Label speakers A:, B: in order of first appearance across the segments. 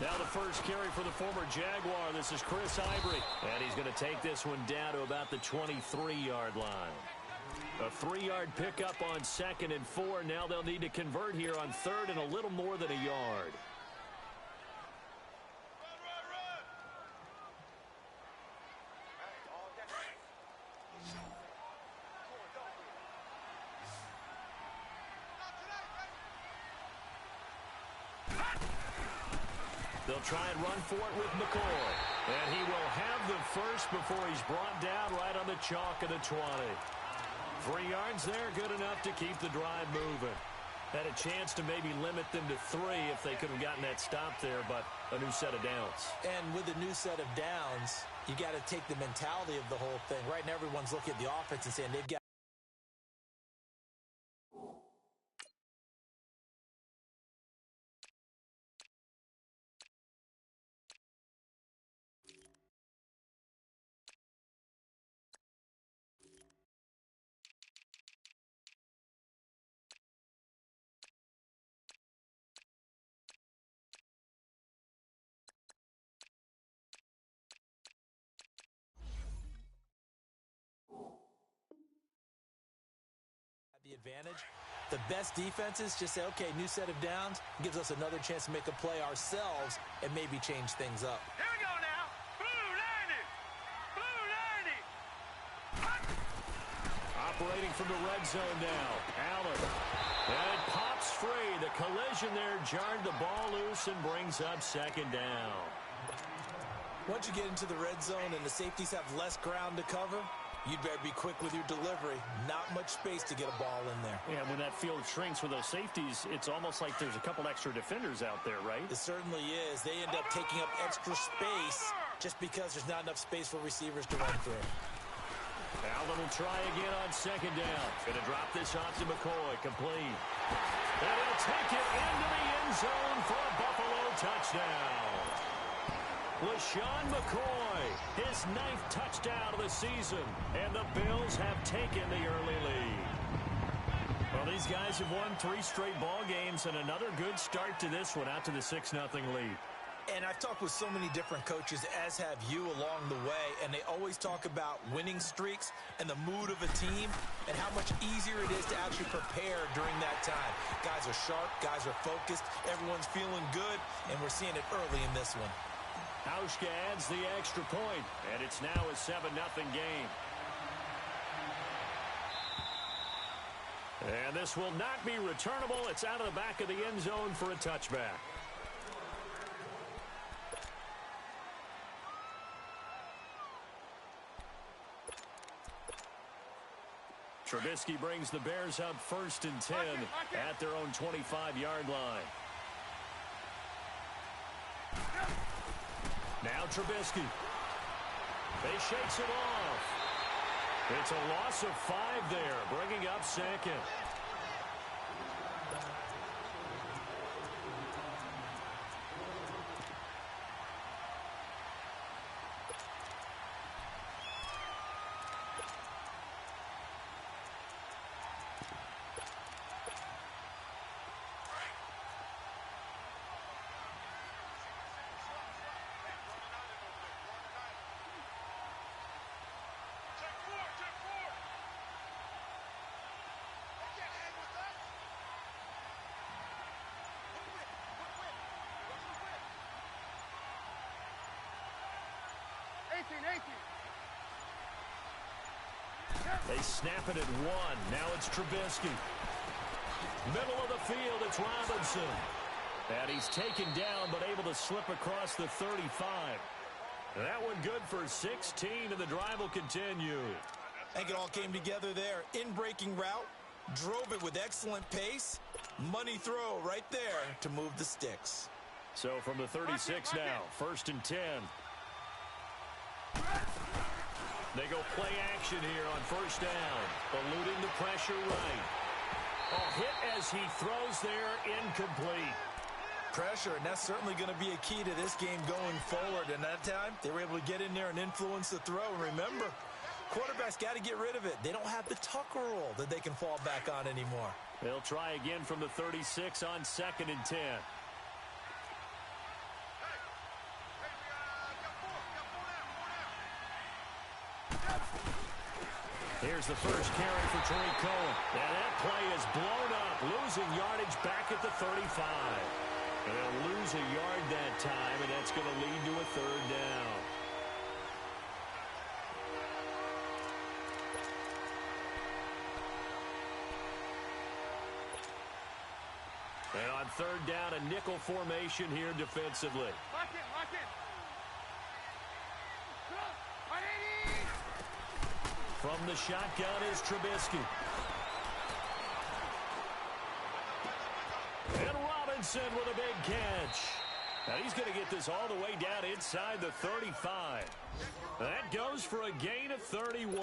A: Now the first carry for the former Jaguar. This is Chris Ivory. And he's going to take this one down to about the 23-yard line. A 3-yard pickup on 2nd and 4. Now they'll need to convert here on 3rd and a little more than a yard. They'll try and run for it with McCoy. And he will have the first before he's brought down right on the chalk of the 20. 3 yards there, good enough to keep the drive moving. Had a chance to maybe limit them to 3 if they could have gotten that stop there, but a new set of downs.
B: And with a new set of downs, you got to take the mentality of the whole thing. Right now, everyone's looking at the offense and saying they've got the advantage. The best defenses just say, okay, new set of downs, gives us another chance to make a play ourselves and maybe change things up.
C: Here we go now. Blue 90. Blue 90.
A: Operating from the red zone now. Allen. And it pops free. The collision there jarred the ball loose and brings up 2nd down.
B: Once you get into the red zone and the safeties have less ground to cover, you'd better be quick with your delivery. Not much space to get a ball in there.
A: Yeah, when that field shrinks with those safeties, it's almost like there's a couple extra defenders out there, right?
B: It certainly is. They end up taking up extra space just because there's not enough space for receivers to run through.
A: Allen will try again on 2nd down. Going to drop this off to McCoy. Complete. And he'll take it into the end zone for a Buffalo touchdown. LaShawn McCoy, his 9th touchdown of the season, and the Bills have taken the early lead. Well, these guys have won 3 straight ball games and another good start to this one out to the 6-0 lead.
B: And I've talked with so many different coaches, as have you along the way, and they always talk about winning streaks and the mood of a team and how much easier it is to actually prepare during that time. Guys are sharp, guys are focused, everyone's feeling good, and we're seeing it early in this one.
A: Hauschka adds the extra point, and it's now a 7-0 game. And this will not be returnable. It's out of the back of the end zone for a touchback. Trubisky brings the Bears up 1st and 10 at their own 25-yard line. Now Trubisky. They shakes it off. It's a loss of 5 there, bringing up 2nd. They snap it at 1. Now it's Trubisky. Middle of the field, it's Robinson. And he's taken down, but able to slip across the 35. That one good for 16, and the drive will continue.
B: I think it all came together there. In-breaking route, drove it with excellent pace. Money throw right there to move the sticks.
A: So from the 36 now, 1st and 10. They go play action here on 1st down. Eluding the pressure right. A hit as he throws there, incomplete.
B: Pressure, and that's certainly going to be a key to this game going forward. And that time, they were able to get in there and influence the throw. And remember, quarterbacks got to get rid of it. They don't have the Tucker rule that they can fall back on anymore.
A: They'll try again from the 36 on 2nd and 10. Here's the first carry for Tariq Cohen. And that play is blown up, losing yardage back at the 35. And they'll lose a yard that time, and that's going to lead to a third down. And on third down, a nickel formation here defensively.
C: Lock it, lock it.
A: From the shotgun is Trubisky. And Robinson with a big catch. Now he's going to get this all the way down inside the 35. That goes for a gain of 31.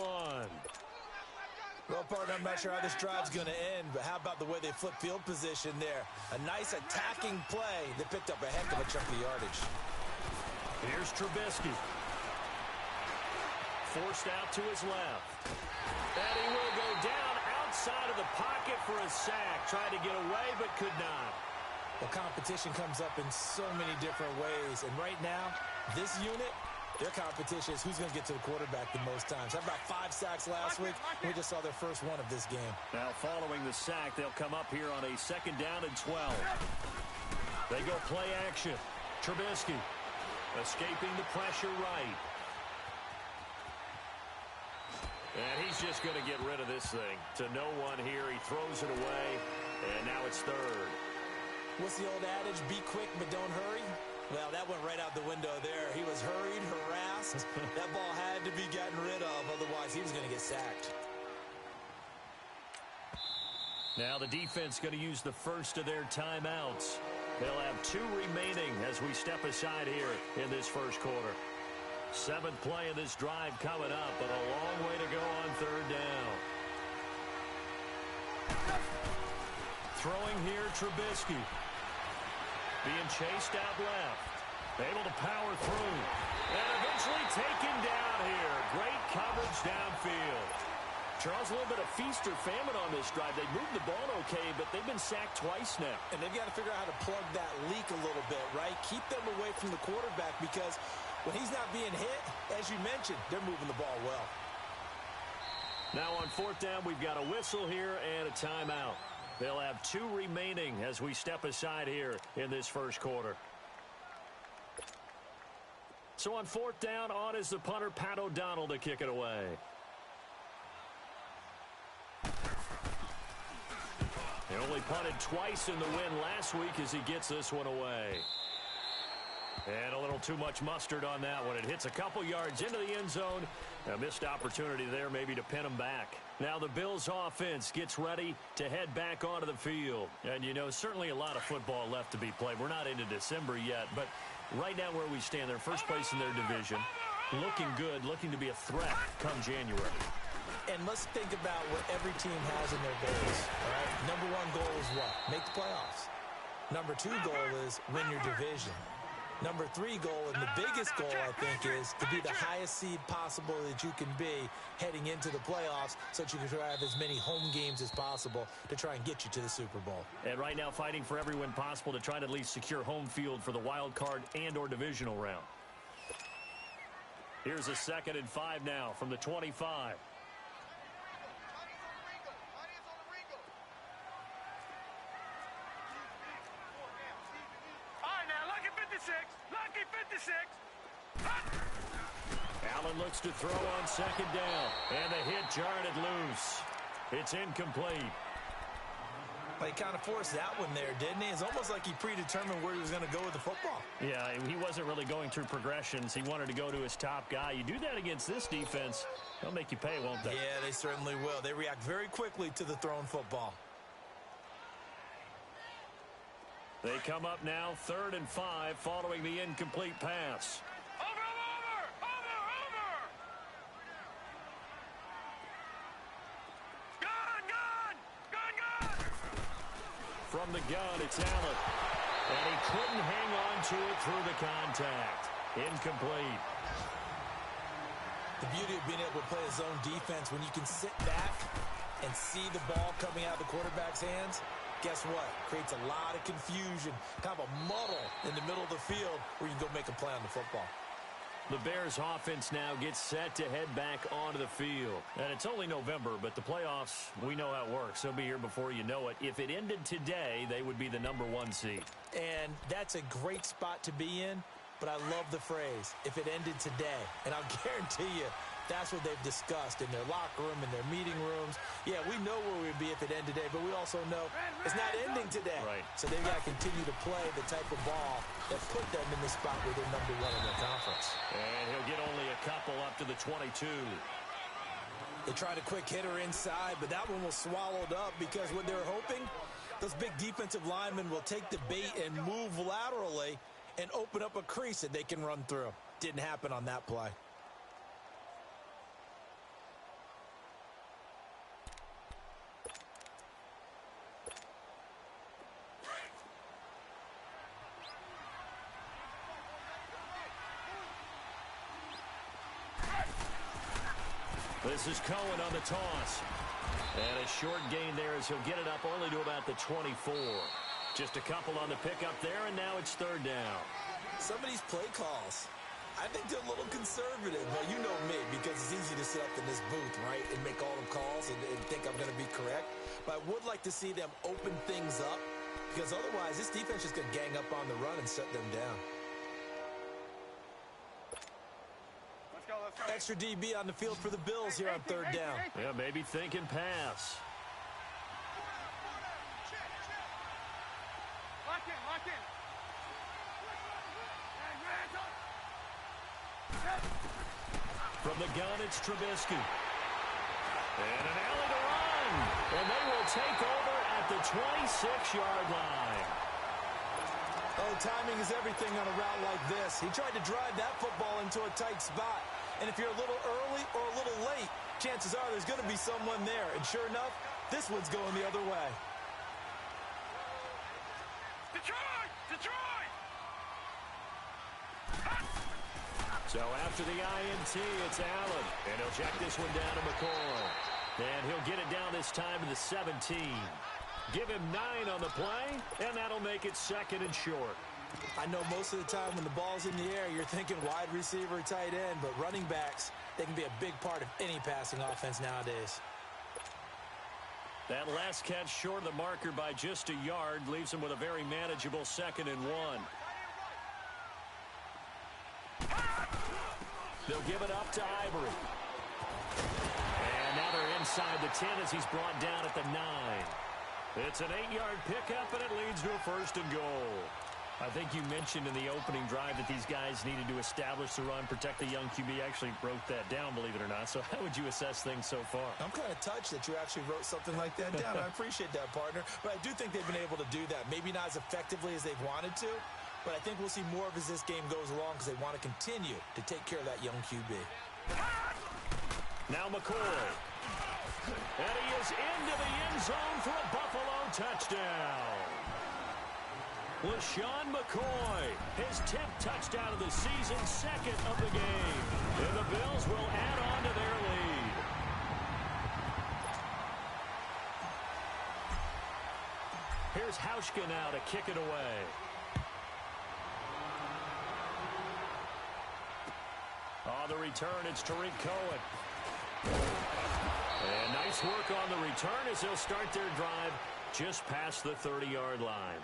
B: Well, partner, I'm not sure how this drive's going to end, but how about the way they flip field position there? A nice attacking play that picked up a heck of a chunk of yardage.
A: Here's Trubisky. Forced out to his left. And he will go down outside of the pocket for a sack. Tried to get away, but could not.
B: Well, competition comes up in so many different ways. And right now, this unit, their competition is who's going to get to the quarterback the most times. How about 5 sacks last week? We just saw their first one of this game.
A: Now, following the sack, they'll come up here on a 2nd down and 12. They go play action. Trubisky escaping the pressure right. And he's just going to get rid of this thing. To no one here. He throws it away, and now it's third.
B: What's the old adage? Be quick, but don't hurry. Well, that went right out the window there. He was hurried, harassed. That ball had to be gotten rid of, otherwise he was going to get sacked.
A: Now the defense going to use the first of their timeouts. They'll have 2 remaining as we step aside here in this first quarter. 7th play of this drive coming up, but a long way to go on third down. Throwing here, Trubisky. Being chased out left. Able to power through. And eventually taken down here. Great coverage downfield. Charles, a little bit of feast or famine on this drive. They moved the ball okay, but they've been sacked twice now.
B: And they've got to figure out how to plug that leak a little bit, right? Keep them away from the quarterback because when he's not being hit, as you mentioned, they're moving the ball well.
A: Now on 4th down, we've got a whistle here and a timeout. They'll have 2 remaining as we step aside here in this first quarter. So on 4th down, on is the punter, Pat O'Donnell, to kick it away. He only punted twice in the win last week as he gets this one away. And a little too much mustard on that one. It hits a couple yards into the end zone. A missed opportunity there maybe to pin him back. Now the Bills offense gets ready to head back onto the field. And, you know, certainly a lot of football left to be played. We're not into December yet, but right now where we stand, they're first place in their division. Looking good, looking to be a threat come January.
B: And let's think about what every team has in their goals, all right? Number 1 goal is what? Make the playoffs. Number 2 goal is win your division. Number 3 goal, and the biggest goal, I think, is to be the highest seed possible that you can be heading into the playoffs so that you can have as many home games as possible to try and get you to the Super Bowl.
A: And right now fighting for every win possible to try to at least secure home field for the wild card and or divisional round. Here's a 2nd and 5 now from the 25.
C: Lucky 56.
A: Allen looks to throw on 2nd down. And the hit jarred it loose. It's incomplete.
B: Well, he kind of forced that one there, didn't he? It's almost like he predetermined where he was going to go with the football.
A: Yeah, he wasn't really going through progressions. He wanted to go to his top guy. You do that against this defense, they'll make you pay, won't they?
B: Yeah, they certainly will. They react very quickly to the thrown football.
A: They come up now, 3rd and 5, following the incomplete pass.
C: Over. Gun.
A: From the gun, it's Allen. And he couldn't hang on to it through the contact. Incomplete.
B: The beauty of being able to play a zone defense, when you can sit back and see the ball coming out of the quarterback's hands, guess what? Creates a lot of confusion, kind of a muddle in the middle of the field where you can go make a play on the football.
A: The Bears offense now gets set to head back onto the field. And it's only November, but the playoffs, we know how it works. They'll be here before you know it. If it ended today, they would be the #1 seed.
B: And that's a great spot to be in, but I love the phrase, if it ended today. And I'll guarantee you, that's what they've discussed in their locker room, in their meeting rooms. Yeah, we know where we'd be if it ended today, but we also know it's not ending today.
A: Right.
B: So they've got to continue to play the type of ball that put them in the spot where they're #1 in their conference.
A: And he'll get only a couple up to the 22.
B: They tried a quick hitter inside, but that one was swallowed up because what they're hoping, those big defensive linemen will take the bait and move laterally and open up a crease that they can run through. Didn't happen on that play.
A: This is Cohen on the toss. And a short gain there as he'll get it up only to about the 24. Just a couple on the pickup there, and now it's 3rd down.
B: Some of these play calls, I think they're a little conservative. But you know me, because it's easy to sit up in this booth, right, and make all the calls and think I'm going to be correct. But I would like to see them open things up, because otherwise this defense is going to gang up on the run and shut them down. Extra DB on the field for the Bills here on 3rd down.
A: Yeah, maybe thinking pass.
C: Lock in, lock in.
A: From the gun, it's Trubisky. And an alley to run. And they will take over at the 26-yard line.
B: Oh, timing is everything on a route like this. He tried to drive that football into a tight spot. And if you're a little early or a little late, chances are there's going to be someone there. And sure enough, this one's going the other way.
C: Detroit! Detroit!
A: So after the INT, it's Allen. And he'll check this one down to McCoy. And he'll get it down this time to the 17. Give him 9 on the play, and that'll make it 2nd and short.
B: I know most of the time when the ball's in the air, you're thinking wide receiver, tight end, but running backs, they can be a big part of any passing offense nowadays.
A: That last catch short of the marker by just a yard leaves him with a very manageable 2nd and 1. They'll give it up to Ivory. And now they're inside the 10 as he's brought down at the 9. It's an 8-yard pickup, and it leads to a 1st and goal. I think you mentioned in the opening drive that these guys needed to establish the run, protect the young QB. Actually wrote that down, believe it or not. So how would you assess things so far?
B: I'm kind of touched that you actually wrote something like that down. I appreciate that, partner. But I do think they've been able to do that. Maybe not as effectively as they've wanted to, but I think we'll see more of as this game goes along because they want to continue to take care of that young QB.
A: Now McCoy. And he is into the end zone for a Buffalo touchdown. LaShawn McCoy, his 10th touchdown of the season, 2nd of the game. And the Bills will add on to their lead. Here's Hauschka now to kick it away. On the return, it's Tariq Cohen. And nice work on the return as they'll start their drive just past the 30-yard line.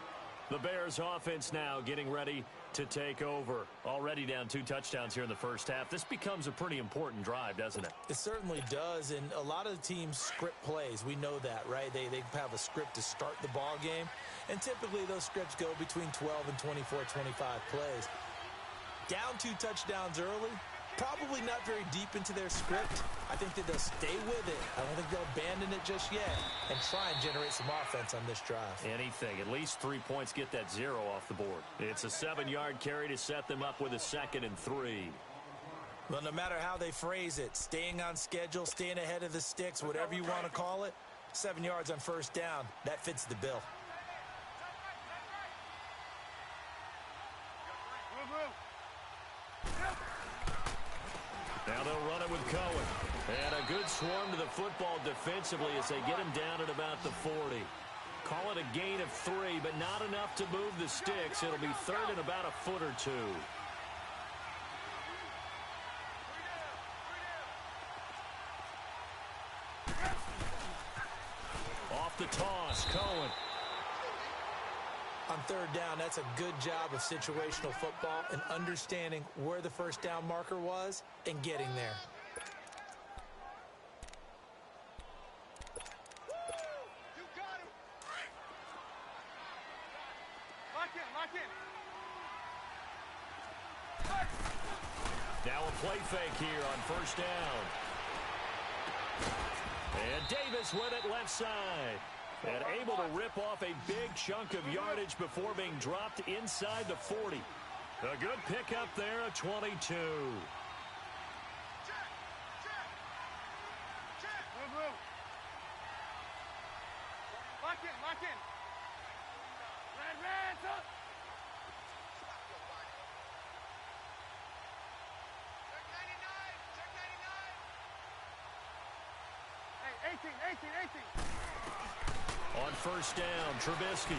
A: The Bears offense now getting ready to take over. Already down 2 touchdowns here in the first half. This becomes a pretty important drive, doesn't it?
B: It certainly does, and a lot of the teams script plays. We know that, right? They have a script to start the ball game, and typically those scripts go between 12 and 24, 25 plays. Down 2 touchdowns early, probably not very deep into their script. I think that they'll stay with it. I don't think they'll abandon it just yet and try and generate some offense on this drive.
A: Anything. At least 3 points, get that 0 off the board. It's a 7-yard carry to set them up with a 2nd and 3.
B: Well, no matter how they phrase it, staying on schedule, staying ahead of the sticks, whatever you want to call it, 7 yards on 1st down, that fits the bill.
A: Now they'll run it with Cohen. And a good swarm to the football defensively as they get him down at about the 40. Call it a gain of 3, but not enough to move the sticks. It'll be 3rd and about a foot or 2. the toss. Cohen.
B: On third down, that's a good job of situational football and understanding where the first down marker was and getting there.
C: You got him. Lock in.
A: Now a play fake here on first down. And Davis with it left side. And able to rip off a big chunk of yardage before being dropped inside the 40. A good pickup there at 22.
C: Check. Move. Lock in. Red, up. Check 99. Hey, 18.
A: On first down, Trubisky.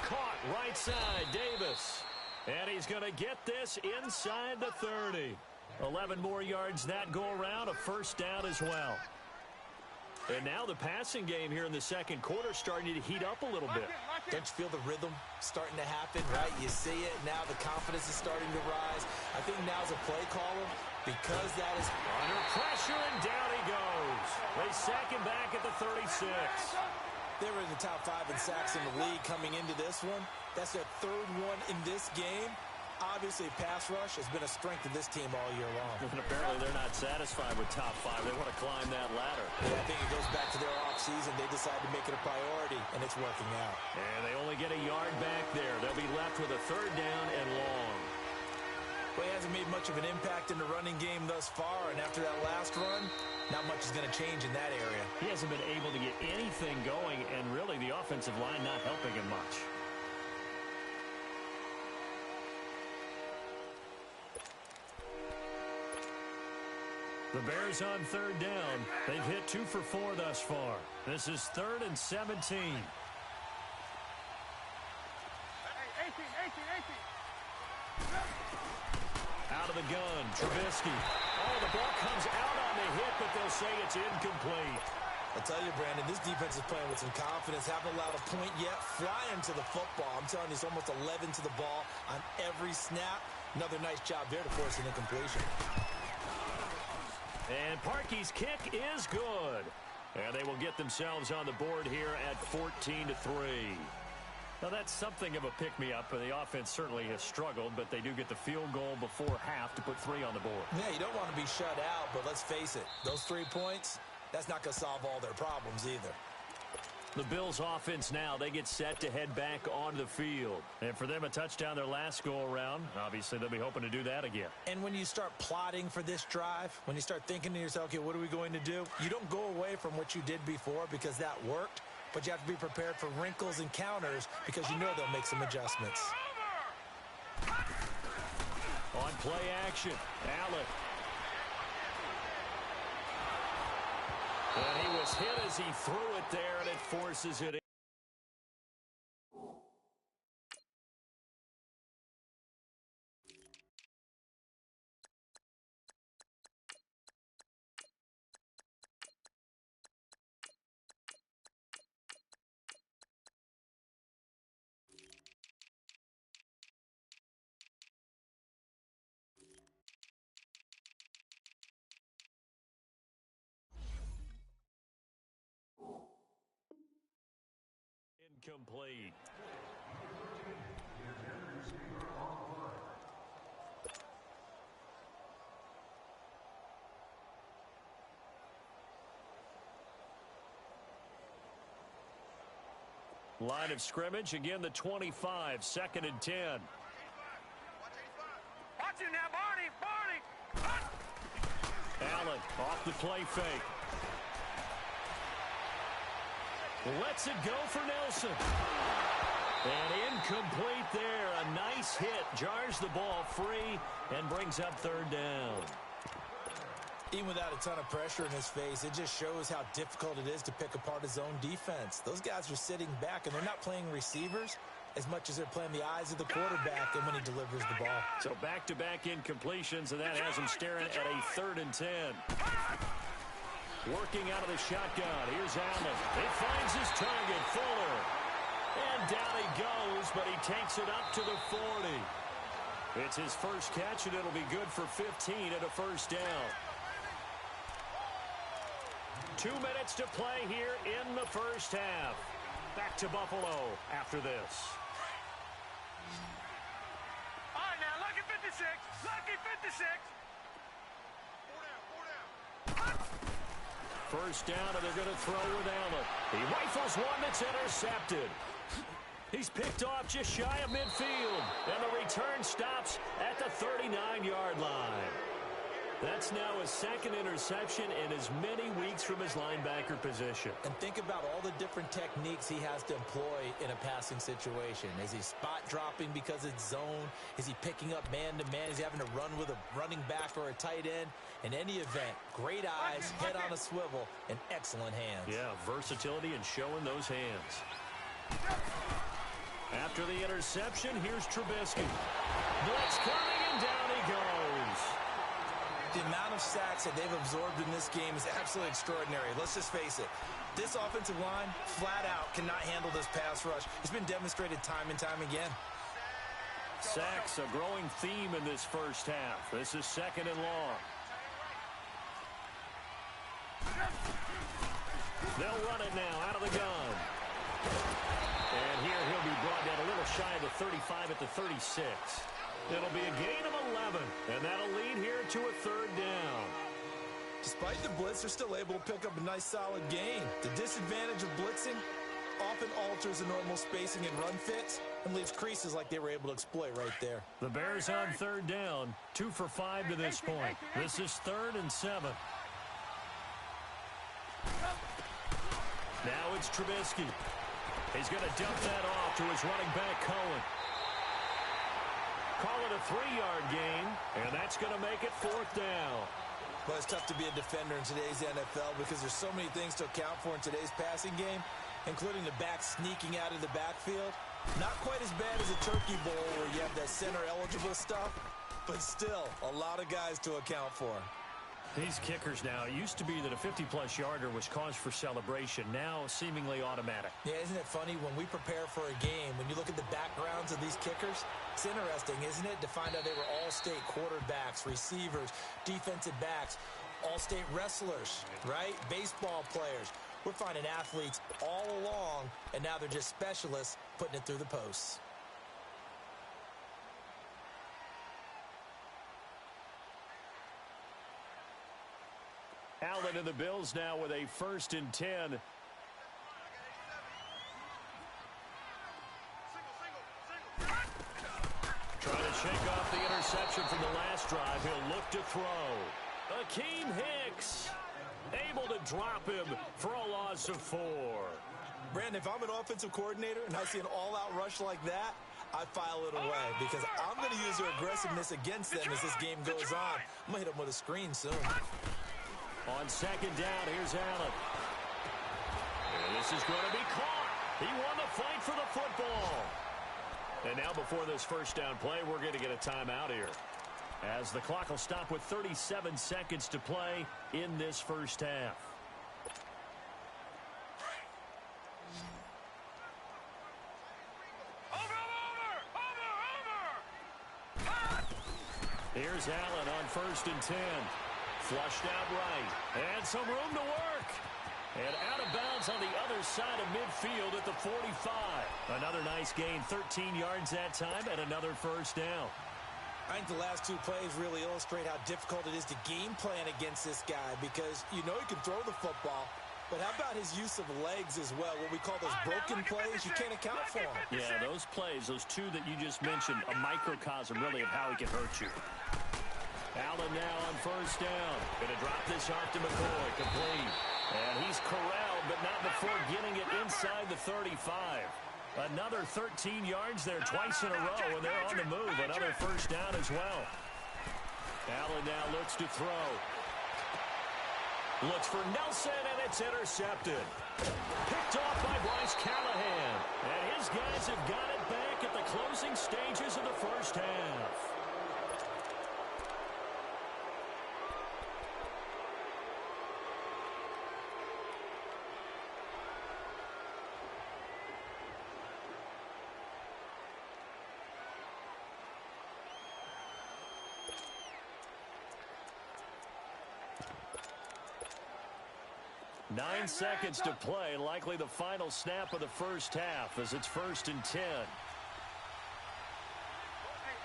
A: Caught right side, Davis. And he's going to get this inside the 30. 11 more yards that go around, a first down as well. And now the passing game here in the second quarter starting to heat up a little bit.
B: Don't you feel the rhythm starting to happen, right? You see it. Now the confidence is starting to rise. I think now's a play caller because that is
A: under pressure, and down he goes. They sack him back at the 36.
B: They were in the top 5 in sacks in the league coming into this one. That's their third one in this game. Obviously, pass rush has been a strength of this team all year long.
A: And apparently they're not satisfied with top 5. They want to climb that ladder.
B: Yeah, I think it goes back to their offseason. They decided to make it a priority, and it's working out.
A: And they only get a yard back there. They'll be left with a third down and long.
B: Well, he hasn't made much of an impact in the running game thus far, and after that last run, not much is going to change in that area.
A: He hasn't been able to get anything going, and really the offensive line not helping him much. The Bears on third down. They've hit 2 for 4 thus far. This is 3rd and 17.
C: Hey, 18.
A: Out of the gun, Trubisky. Oh, the ball comes out on the hit, but they'll say it's incomplete.
B: I tell you, Brandon, this defense is playing with some confidence. Haven't allowed a point yet. Flying to the football. I'm telling you, it's almost 11 to the ball on every snap. Another nice job there to force an incompletion.
A: And Parkey's kick is good. And they will get themselves on the board here at 14-3. Now, that's something of a pick-me-up, and the offense certainly has struggled, but they do get the field goal before half to put 3 on the board.
B: Yeah, you don't want to be shut out, but let's face it, those 3 points, that's not going to solve all their problems either.
A: The Bills offense now, they get set to head back onto the field. And for them, a touchdown their last go-around. Obviously, they'll be hoping to do that again.
B: And when you start plotting for this drive, when you start thinking to yourself, okay, what are we going to do? You don't go away from what you did before because that worked, but you have to be prepared for wrinkles and counters because you know they'll make some adjustments.
A: On play action, Allen. And he was hit as he threw it there, and it forces it in. Incomplete. Line of scrimmage, again the 25, 2nd and 10.
C: Watch it now, Barney.
A: Allen off the play fake. Lets it go for Nelson. And incomplete there. A nice hit. Jars the ball free and brings up 3rd down.
B: Even without a ton of pressure in his face, it just shows how difficult it is to pick apart his own defense. Those guys are sitting back, and they're not playing receivers as much as they're playing the eyes of the quarterback and when he delivers the ball.
A: So back-to-back incompletions, and that has him staring at a 3rd and 10. Working out of the shotgun. Here's Allen. He finds his target, Fuller. And down he goes, but he takes it up to the 40. It's his first catch, and it'll be good for 15 and a first down. 2 minutes to play here in the first half. Back to Buffalo after this.
C: All right, now, lucky 56. Lucky 56.
A: First down, and they're going to throw with Allen. He rifles one that's intercepted. He's picked off just shy of midfield, and the return stops at the 39-yard line. That's now his second interception in as many weeks from his linebacker position.
B: And think about all the different techniques he has to employ in a passing situation. Is he spot dropping because it's zone? Is he picking up man-to-man? Is he having to run with a running back or a tight end? In any event, great eyes, head on a swivel, and excellent hands.
A: Yeah, versatility and showing those hands. After the interception, here's Trubisky. Blitz coming, and down he goes.
B: The amount of sacks that they've absorbed in this game is absolutely extraordinary. Let's just face it. This offensive line, flat out, cannot handle this pass rush. It's been demonstrated time and time again.
A: Sacks, a growing theme in this first half. This is second and long. They'll run it now out of the gun. And here he'll be brought down a little shy of the 35 at the 36. It'll be a gain of 11, and that'll lead here to a third down.
B: Despite the blitz, they're still able to pick up a nice solid gain. The disadvantage of blitzing often alters the normal spacing and run fits and leaves creases like they were able to exploit right there.
A: The Bears on third down, 2 for 5 to this point. This is 3rd and 7. Now it's Trubisky. He's going to dump that off to his running back, Cohen. Call it a 3-yard gain, and that's going to make it 4th down.
B: Well, it's tough to be a defender in today's NFL because there's so many things to account for in today's passing game, including the back sneaking out of the backfield. Not quite as bad as a turkey bowl where you have that center-eligible stuff, but still a lot of guys to account for.
A: These kickers now, it used to be that a 50-plus yarder was cause for celebration. Now, seemingly automatic.
B: Yeah, isn't it funny when we prepare for a game, when you look at the backgrounds of these kickers, it's interesting, isn't it, to find out they were all-state quarterbacks, receivers, defensive backs, all-state wrestlers, right? Baseball players. We're finding athletes all along, and now they're just specialists putting it through the posts.
A: Allen and the Bills now with a 1st and 10. Trying to shake off the interception from the last drive. He'll look to throw. Akeem Hicks able to drop him for a loss of 4.
B: Brandon, if I'm an offensive coordinator and I see an all-out rush like that, I file it away because I'm going to use their aggressiveness against them as this game goes on. I'm going to hit them with a screen soon.
A: On 2nd down, here's Allen. And this is going to be caught. He won the fight for the football. And now before this first down play, we're going to get a timeout here, as the clock will stop with 37 seconds to play in this first half. Here's Allen on 1st and 10. Flushed out right. And some room to work. And out of bounds on the other side of midfield at the 45. Another nice gain, 13 yards that time, and another first down.
B: I think the last 2 plays really illustrate how difficult it is to game plan against this guy because you know he can throw the football, but how about his use of legs as well? What we call those broken plays, you can't account for them.
A: Yeah, those plays, those 2 that you just mentioned, a microcosm really of how he can hurt you. Allen now on 1st down. Going to drop this off to McCoy, complete. And he's corralled, but not before getting it inside the 35. Another 13 yards there twice in a row, and they're on the move. Another first down as well. Allen now looks to throw. Looks for Nelson, and it's intercepted. Picked off by Bryce Callahan. And his guys have got it back at the closing stages of the first half. 9 seconds to play, likely the final snap of the first half as it's 1st and 10.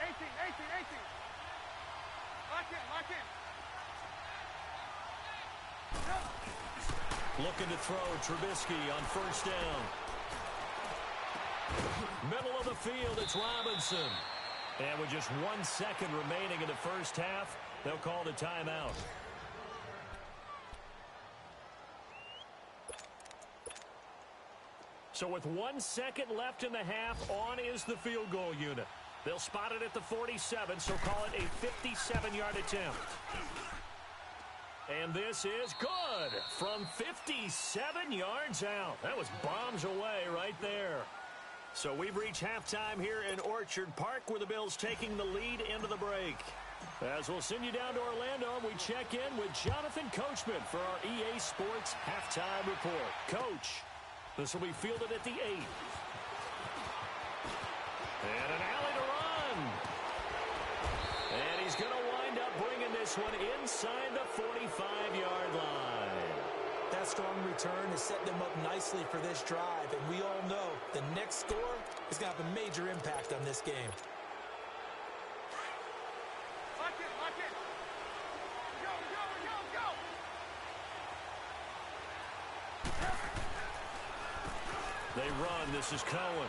C: Hey, 18. Lock in.
A: Looking to throw Trubisky on 1st down. Middle of the field, it's Robinson. And with just 1 second remaining in the first half, they'll call the timeout. So with 1 second left in the half, on is the field goal unit. They'll spot it at the 47, so call it a 57-yard attempt. And this is good from 57 yards out. That was bombs away right there. So we've reached halftime here in Orchard Park where the Bills taking the lead into the break. As we'll send you down to Orlando, we check in with Jonathan Coachman for our EA Sports Halftime Report. Coach, this will be fielded at the 8. And an alley to run. And he's going to wind up bringing this one inside the 45-yard line.
B: That strong return has set them up nicely for this drive, and we all know the next score is going to have a major impact on this game.
C: Lock in. Go.
A: They run. This is Cohen.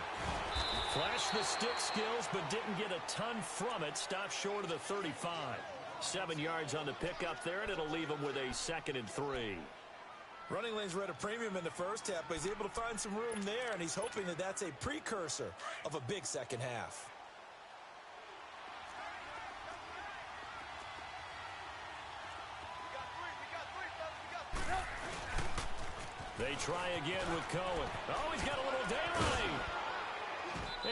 A: Flashed the stick skills, but didn't get a ton from it. Stopped short of the 35. 7 yards on the pickup there, and it'll leave him with a 2nd and 3.
B: Running lanes were at a premium in the first half, but he's able to find some room there, and he's hoping that that's a precursor of a big second half.
A: They try again with Cohen. Oh, he's got a little daylight.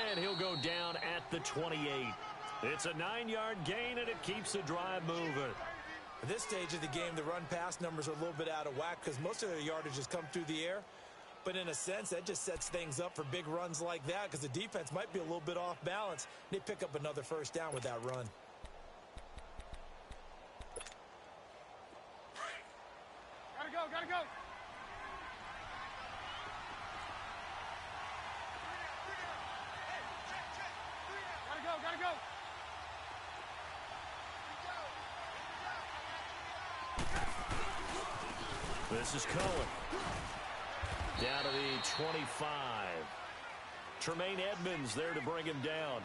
A: And he'll go down at the 28. It's a 9-yard gain, and it keeps the drive moving.
B: At this stage of the game, the run-pass numbers are a little bit out of whack because most of their yardage has come through the air. But in a sense, that just sets things up for big runs like that because the defense might be a little bit off balance. They pick up another 1st down with that run.
C: Gotta go. Gotta go.
A: This is Cohen. Down to the 25. Tremaine Edmonds there to bring him down.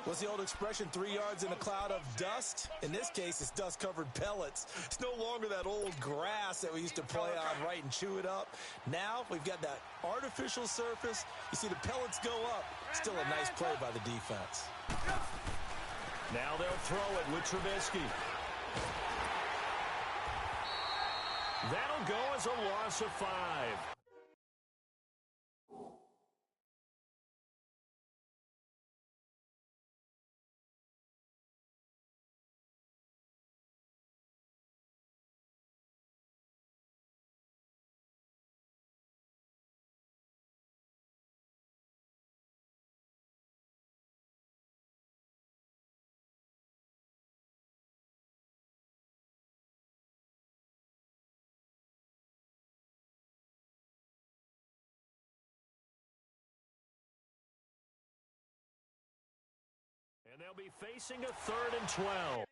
B: What's the old expression, 3 yards in a cloud of dust? In this case, it's dust-covered pellets. It's no longer that old grass that we used to play on, right, and chew it up. Now we've got that artificial surface. You see the pellets go up. Still a nice play by the defense.
A: Now they'll throw it with Trubisky. That'll go as a loss of 5. And they'll be facing a 3rd and 12.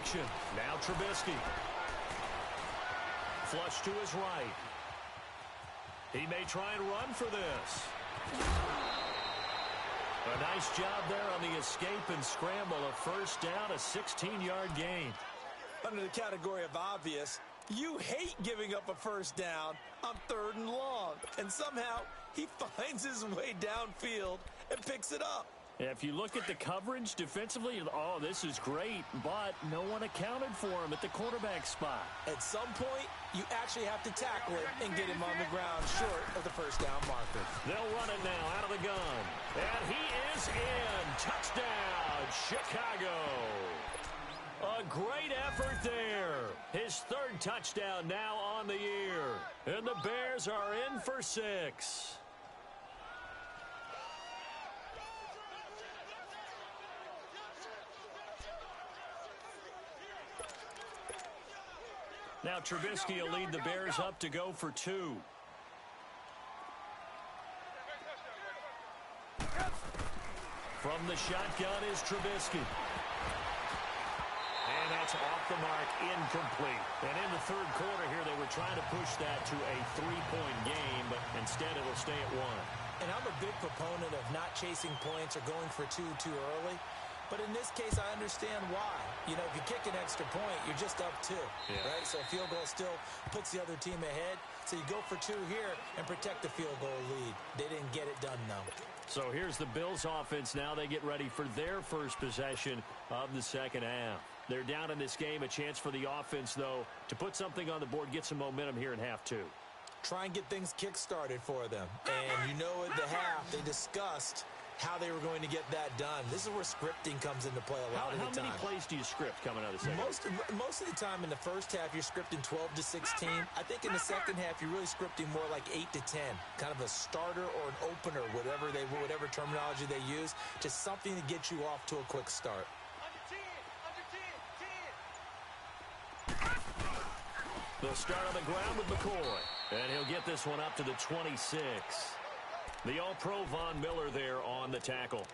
A: action. Now Trubisky. Flush to his right. He may try and run for this. A nice job there on the escape and scramble. A first down, a 16-yard gain.
B: Under the category of obvious, you hate giving up a first down on 3rd and long. And somehow he finds his way downfield and picks it up.
A: If you look at the coverage defensively, oh, this is great, but no one accounted for him at the quarterback spot.
B: At some point, you actually have to tackle it and get him on the ground short of the first down marker.
A: They'll run it now out of the gun. And he is in. Touchdown, Chicago. A great effort there. His 3rd touchdown now on the year. And the Bears are in for 6. Now Trubisky will lead the Bears up to go for 2. From the shotgun is Trubisky. And that's off the mark, incomplete. And in the 3rd quarter here, they were trying to push that to a 3-point game, but instead it'll stay at 1.
B: And I'm a big proponent of not chasing points or going for 2 too early. But in this case, I understand why. You know, if you kick an extra point, you're just up 2, right? So a field goal still puts the other team ahead. So you go for 2 here and protect the field goal lead. They didn't get it done, though.
A: So here's the Bills offense now. They get ready for their first possession of the second half. They're down in this game. A chance for the offense, though, to put something on the board, get some momentum here in half 2.
B: Try and get things kick-started for them. And you know at the half, they discussed how they were going to get that done. This is where scripting comes into play a lot of the time.
A: How many plays do you script coming out of the second half?
B: Most of the time in the first half, you're scripting 12 to 16. I think in the second half, you're really scripting more like 8 to 10. Kind of a starter or an opener, whatever terminology they use, just something to get you off to a quick start.
A: They'll start on the ground with McCoy. And he'll get this one up to the 26. The All-Pro Von Miller there on the tackle.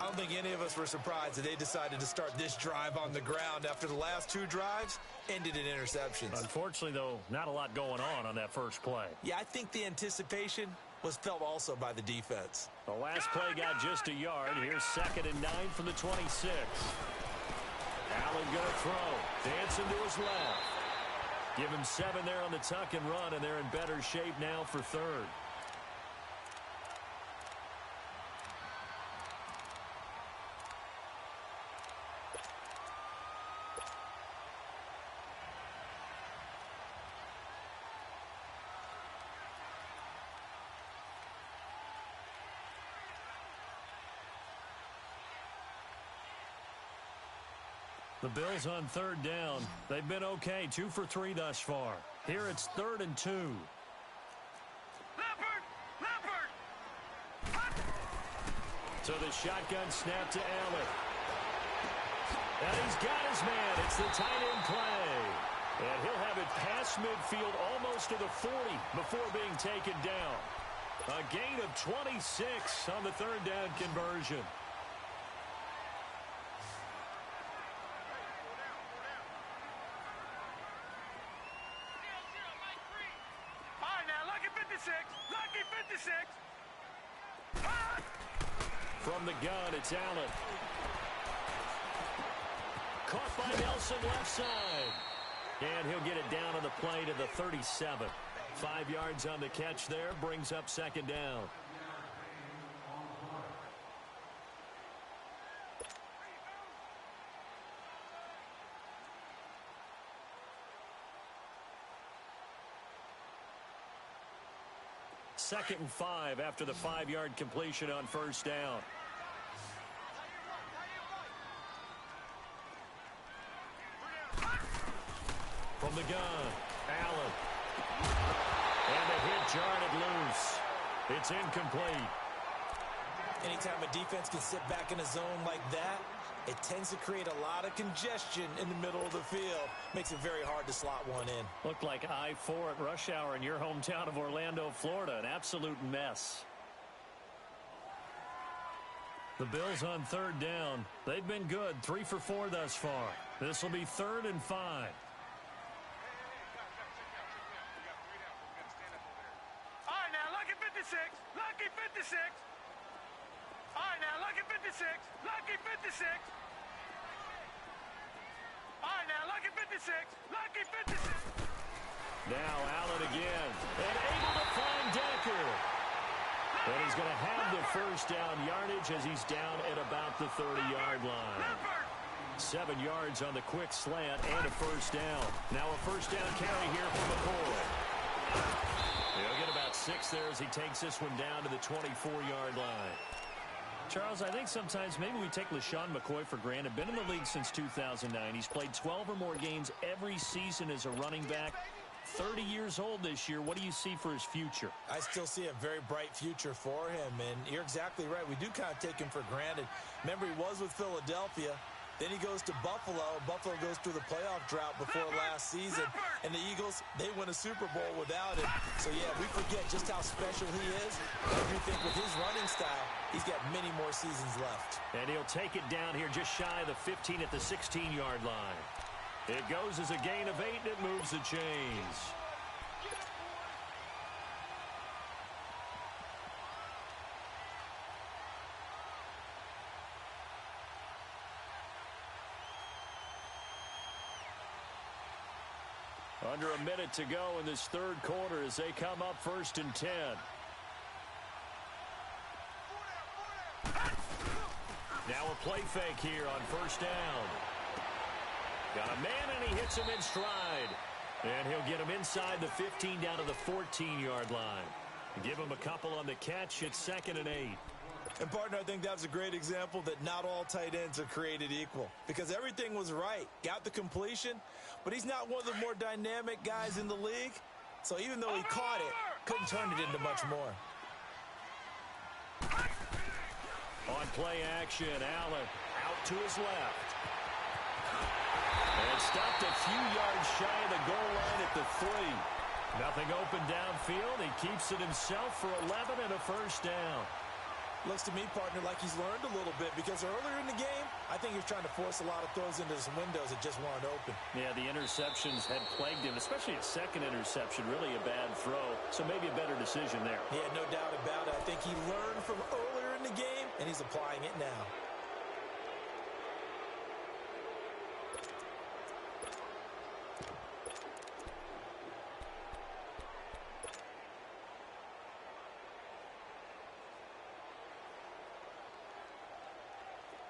B: I don't think any of us were surprised that they decided to start this drive on the ground after the last 2 drives ended in interceptions.
A: Unfortunately, though, not a lot going on that first play.
B: Yeah, I think the anticipation was felt also by the defense.
A: The last play got just a yard. Here's 2nd and 9 from the 26. Allen going to throw. Dancing to his left. Give him 7 there on the tuck and run, and they're in better shape now for 3rd. The Bills on 3rd down. They've been okay, 2 for 3 thus far. Here it's 3rd and 2. So the shotgun snap to Allen. And he's got his man. It's the tight end play. And he'll have it past midfield almost to the 40 before being taken down. A gain of 26 on the 3rd down conversion.
C: Lucky 56.
A: From the gun, it's Allen. Caught by Nelson left side. And he'll get it down on the play to the 37. 5 yards on the catch there, brings up 2nd down. Second and 5 after the 5-yard completion on 1st down. From the gun, Allen. And the hit jarred it loose. It's incomplete.
B: Anytime a defense can sit back in a zone like that, it tends to create a lot of congestion in the middle of the field. Makes it very hard to slot one in.
A: Looked like I-4 at rush hour in your hometown of Orlando, Florida. An absolute mess. The Bills on third down. They've been good, 3 for 4 thus far. This will be 3rd and 5.
C: All right, now, lucky 56. Lucky 56. All right, now, lucky 56. Lucky 56. All right, now, lucky 56. Lucky 56.
A: Now Allen again. And able to find Decker. And he's going to have the first down yardage as he's down at about the 30-yard line. 7 yards on the quick slant and a first down. Now a first down carry here for McCoy. He'll get about 6 there as he takes this one down to the 24-yard line. Charles, I think sometimes maybe we take LaShawn McCoy for granted. Been in the league since 2009. He's played 12 or more games every season as a running back. 30 years old this year. What do you see for his future?
B: I still see a very bright future for him, and you're exactly right. We do kind of take him for granted. Remember, he was with Philadelphia. Then he goes to Buffalo. Buffalo goes through the playoff drought before last season. And the Eagles, they win a Super Bowl without him. So, yeah, we forget just how special he is. I do think with his running style, he's got many more seasons left.
A: And he'll take it down here just shy of the 15 at the 16-yard line. It goes as a gain of 8, and it moves the chains. Under a minute to go in this third quarter as they come up 1st and 10. Now a play fake here on 1st down. Got a man, and he hits him in stride. And he'll get him inside the 15 down to the 14-yard line. Give him a couple on the catch. It's 2nd and 8.
B: And, partner, I think that's a great example that not all tight ends are created equal. Because everything was right. Got the completion, but he's not one of the more dynamic guys in the league. So even though he caught it, couldn't turn it into much more.
A: On play action, Allen out to his left. And stopped a few yards shy of the goal line at the 3. Nothing open downfield. He keeps it himself for 11 and a first down.
B: Looks to me, partner, like he's learned a little bit because earlier in the game, I think he was trying to force a lot of throws into some windows that just weren't open.
A: Yeah, the interceptions had plagued him, especially a second interception, really a bad throw. So maybe a better decision there.
B: Yeah, no doubt about it. I think he learned from earlier in the game, and he's applying it now.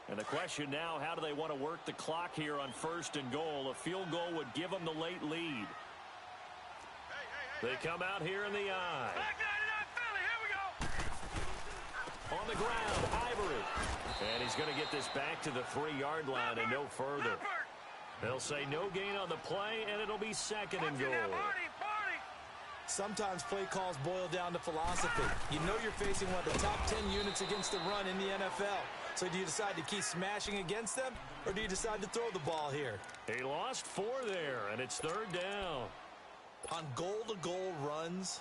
A: And the question now, how do they want to work the clock here on 1st and goal? A field goal would give them the late lead. They come out here in the eye. On the ground, Ivory. And he's going to get this back to the 3-yard line and no further. They'll say no gain on the play, and it'll be 2nd and goal.
B: Sometimes play calls boil down to philosophy. You know you're facing one of the top 10 units against the run in the NFL. So do you decide to keep smashing against them, or do you decide to throw the ball here?
A: He lost 4 there, and it's 3rd down.
B: On goal-to-goal runs,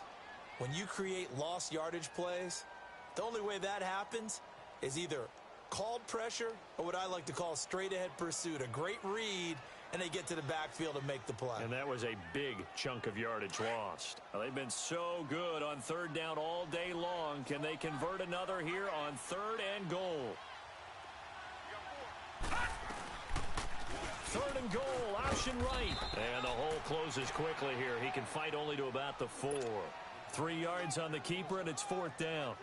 B: when you create lost yardage plays, the only way that happens is either called pressure or what I like to call straight-ahead pursuit, a great read, and they get to the backfield and make the play.
A: And that was a big chunk of yardage lost. Well, they've been so good on 3rd down all day long. Can they convert another here on 3rd and goal? 3rd and goal, option right. And the hole closes quickly here. He can fight only to about the 4. 3 yards on the keeper, and it's 4th down.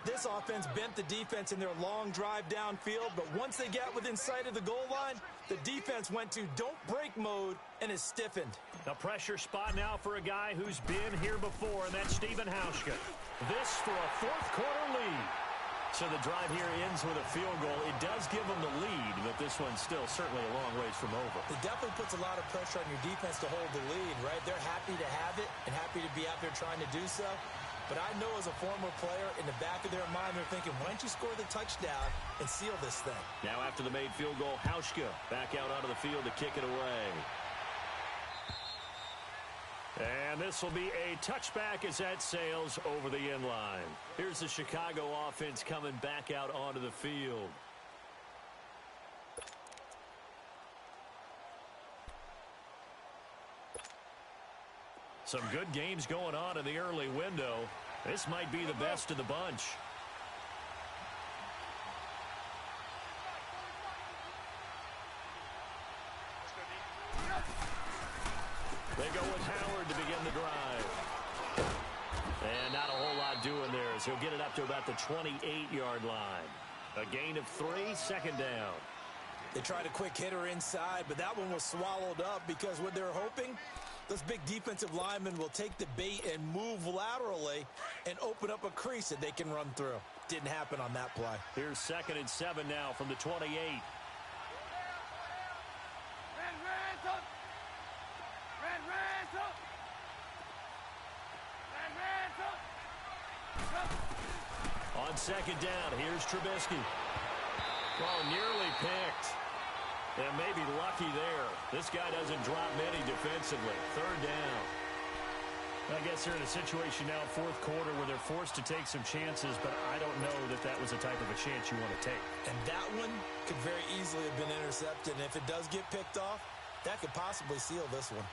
B: This offense bent the defense in their long drive downfield, but once they got within sight of the goal line, the defense went to don't break mode and is stiffened.
A: A pressure spot now for a guy who's been here before, and that's Stephen Hauschka. This for a 4th quarter lead. So the drive here ends with a field goal. It does give them the lead, but this one's still certainly a long ways from over.
B: It definitely puts a lot of pressure on your defense to hold the lead, right? They're happy to have it and happy to be out there trying to do so. But I know as a former player, in the back of their mind, they're thinking, why don't you score the touchdown and seal this thing?
A: Now after the made field goal, Hauschka back out onto the field to kick it away. And this will be a touchback as that sails over the end line. Here's the Chicago offense coming back out onto the field. Some good games going on in the early window. This might be the best of the bunch. They go with Howard to begin the drive. And not a whole lot doing there as he'll get it up to about the 28-yard line. A gain of 3, second down.
B: They tried a quick hitter inside, but that one was swallowed up because what they're hoping, those big defensive linemen will take the bait and move laterally and open up a crease that they can run through. Didn't happen on that play.
A: Here's 2nd and 7 now from the 28. On 2nd down, here's Trubisky. Oh, nearly picked. And maybe lucky there. This guy doesn't drop many defensively. 3rd down. I guess they're in a situation now, 4th quarter, where they're forced to take some chances, but I don't know that that was the type of a chance you want to take.
B: And that one could very easily have been intercepted. And if it does get picked off, that could possibly seal this one.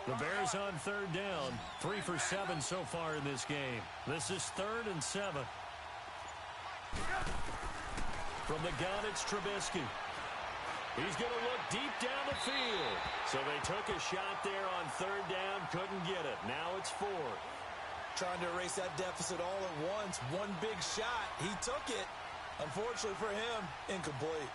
A: The Bears on 3rd down. 3 for 7 so far in this game. This is 3rd and 7. From the gun, it's Trubisky. He's going to look deep down the field. So they took a shot there on 3rd down, couldn't get it. Now it's 4.
B: Trying to erase that deficit all at once. One big shot. He took it. Unfortunately for him, incomplete.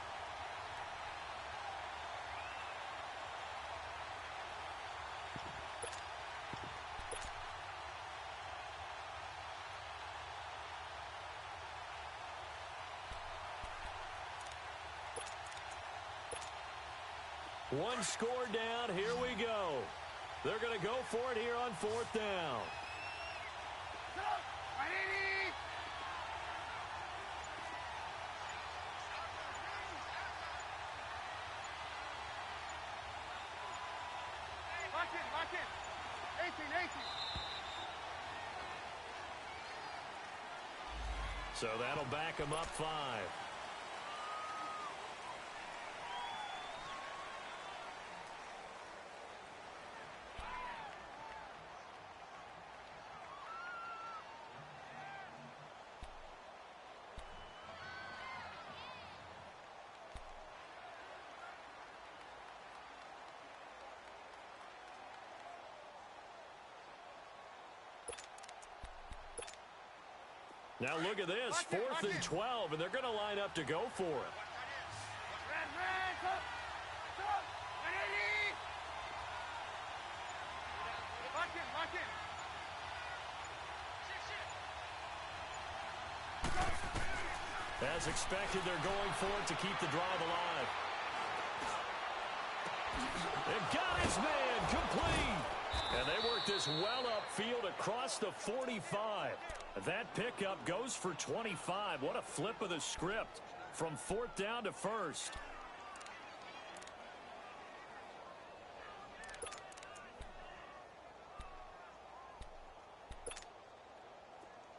A: One score down. Here we go. They're going to go for it here on 4th down.
C: Lock in. 18.
A: So that'll back him up 5. Now look at this, 4th and 12, and they're going to line up to go for it. As expected, they're going for it to keep the drive alive. They've got his man complete. And they work this well upfield across the 45. That pickup goes for 25. What a flip of the script from 4th down to 1st.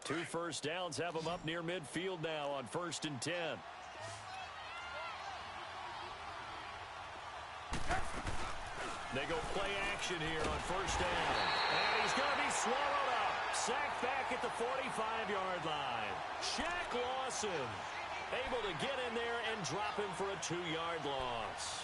A: Two first downs have them up near midfield now on 1st and 10. They go play action here on 1st down. And he's going to be swallowed up. Sacked back at the 45-yard line. Shaq Lawson able to get in there and drop him for a 2-yard loss.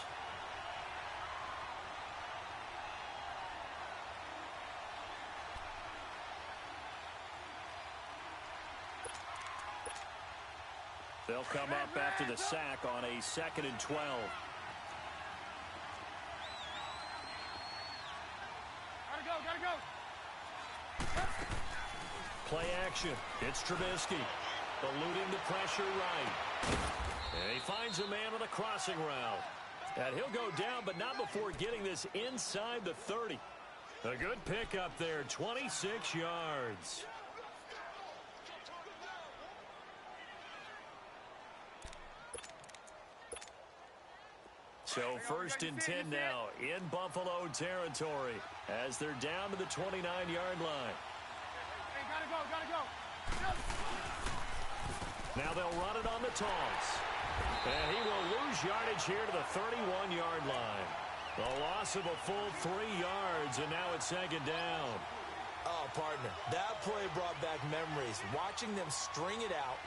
A: They'll come up after the sack on a 2nd and 12.
C: Gotta go.
A: Play action. It's Trubisky. Eluding the pressure right. And he finds a man on a crossing route. And he'll go down, but not before getting this inside the 30. A good pickup there, 26 yards. So 1st and 10 now in Buffalo territory as they're down to the 29-yard line.
C: Hey, gotta go.
A: Now they'll run it on the toss. And he will lose yardage here to the 31-yard line. The loss of a full 3 yards, and now it's 2nd down.
B: Oh, partner, that play brought back memories. Watching them string it out,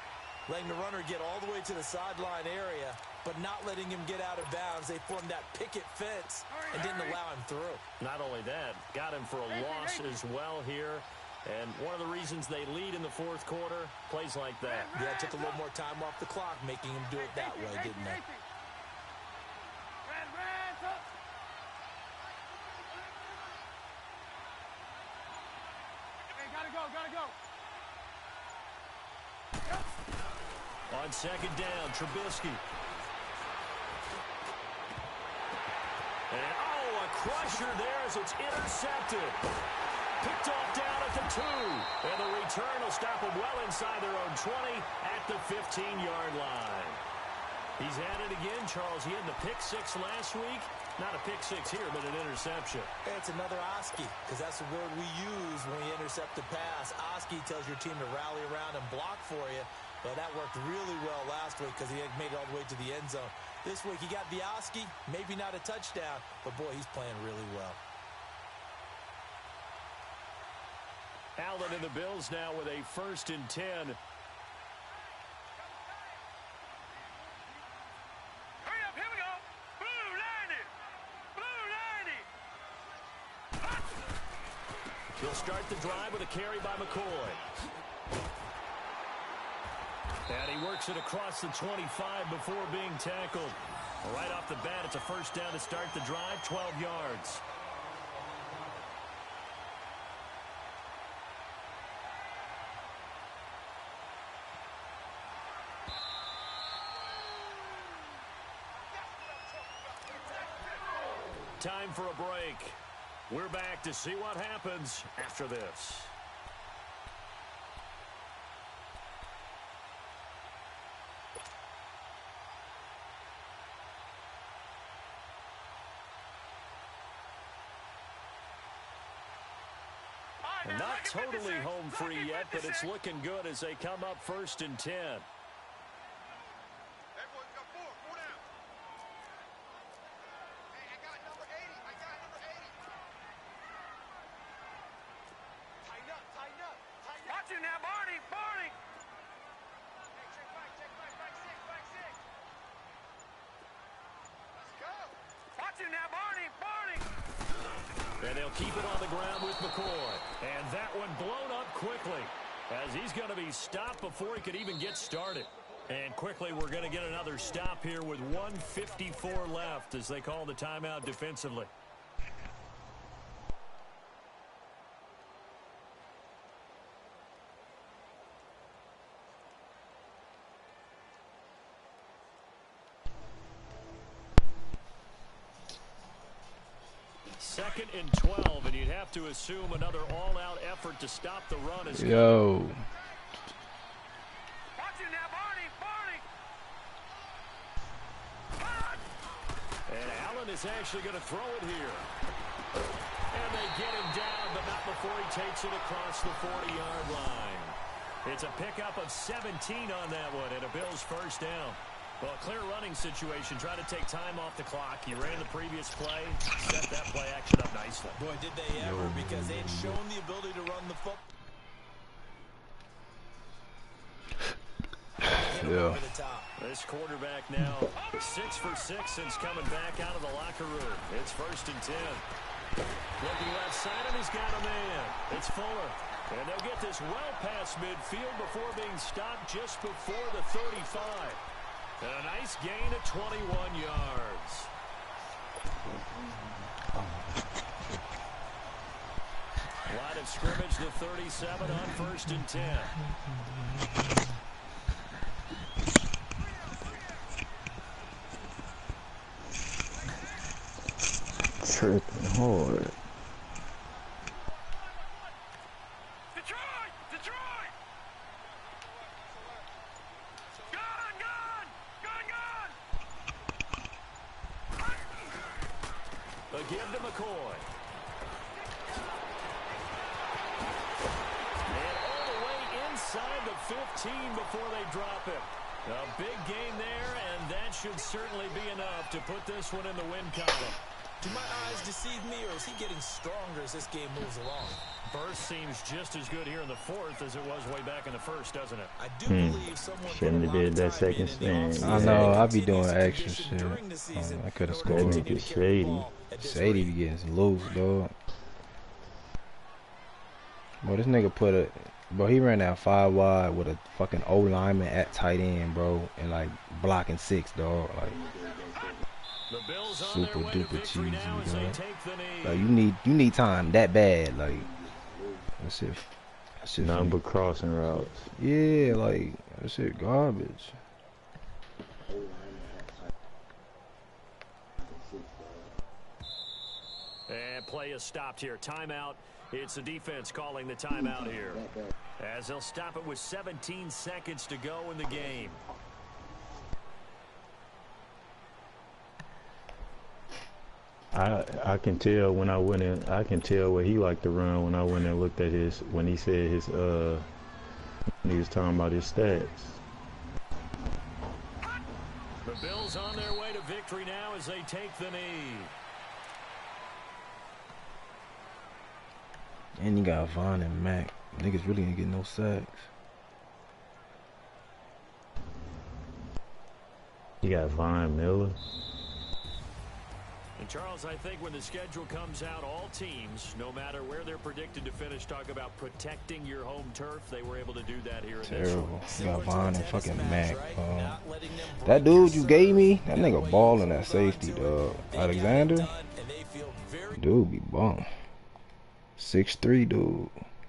B: letting the runner get all the way to the sideline area, but not letting him get out of bounds. They formed that picket fence and didn't allow him through.
A: Not only that, got him for a loss as well here. And one of the reasons they lead in the 4th quarter, plays like that.
B: Yeah, took a little more time off the clock, making him do it that way, didn't they?
C: Gotta go.
A: On 2nd down, Trubisky. And, a crusher there as it's intercepted. Picked off down at the 2. And the return will stop them well inside their own 20 at the 15-yard line. He's at it again, Charles. He had the pick 6 last week. Not a pick 6 here, but an interception.
B: It's another Oski, because that's the word we use when we intercept a pass. Oski tells your team to rally around and block for you. But that worked really well last week because he had made it all the way to the end zone. This week he got the Oski, maybe not a touchdown, but boy, he's playing really well.
A: Allen and the Bills now with a 1st and 10.
C: Hurry up, here we go. Blue line it.
A: He'll start the drive with a carry by McCoy. And he works it across the 25 before being tackled. Right off the bat, it's a 1st down to start the drive, 12 yards. Time for a break. We're back to see what happens after this. Not totally home free yet, but it's looking good as they come up 1st and 10.
C: Everyone's got 4 down. Hey, I got number 80. Tighten up. Watch it now, Barney. Hey, check back 6. Let's go. Watch it now, Barney.
A: And they'll keep it on the ground with McCoy. And that one blown up quickly as he's going to be stopped before he could even get started. And quickly we're going to get another stop here with 1:54 left as they call the timeout defensively. Second and 12, and you'd have to assume another all-out effort to stop the run. Watch it
D: Yo.
C: now, Barney.
A: And Allen is actually going to throw it here. And they get him down, but not before he takes it across the 40-yard line. It's a pickup of 17 on that one, and a Bills 1st down. Well, a clear running situation. Try to take time off the clock. He ran the previous play, set that play action up nicely.
B: Boy, did they ever, because they had shown the ability to run the football.
D: Yeah.
B: Over the top.
A: This quarterback now 6 for 6 since coming back out of the locker room. It's 1st and 10. Looking left side, and he's got a man. It's Fuller. And they'll get this well past midfield before being stopped just before the 35. And a nice gain of 21 yards. Line of scrimmage, the 37 on 1st and 10.
D: Tripping hard.
C: Detroit! Gun!
A: give to McCoy. And all the way inside the 15 before they drop it. A big gain there, and that should certainly be enough to put this one in the win column.
B: Do my eyes deceive me, or is he getting stronger as this game moves along?
A: Burst seems just as good here in the fourth as it was way back in the first, doesn't it?
B: I do believe someone
D: Shouldn't have did that second stand.
E: I know, I be doing extra shit. I could have
D: That
E: scored.
D: nigga shady.
E: Sadie be getting loose, dog. Bro, this nigga put a... Bro, he ran out 5 wide with a fucking O lineman at tight end, bro. And, like, blocking 6, dog. Like,
A: The Bills
E: super
A: on their way to
E: duper
A: victory
E: cheesy,
A: now as they
E: dog.
A: take the knee.
E: Like, you need time that bad. Like, that shit
D: Nothing but crossing routes.
E: yeah, like, that shit garbage.
A: And play is stopped here. Timeout. It's the defense calling the timeout here, as they'll stop it with 17 seconds to go in the game.
D: I can tell when I went in. I can tell what he liked to run when I went and looked at his, when he said his when he was talking about his stats.
A: The Bills on their way to victory now as they take the knee.
E: And you got Vaughn and Mac. Niggas really ain't getting no sacks.
D: You got Von Miller.
A: And Charles, I think when the schedule comes out, all teams, no matter where they're predicted to finish, talk about protecting your home turf. They were able to do that here in this one.
E: Terrible. You got Vaughn and fucking Mac. That dude you gave me, that nigga balling at safety, dog. Alexander, dude be bum. 6'3", dude.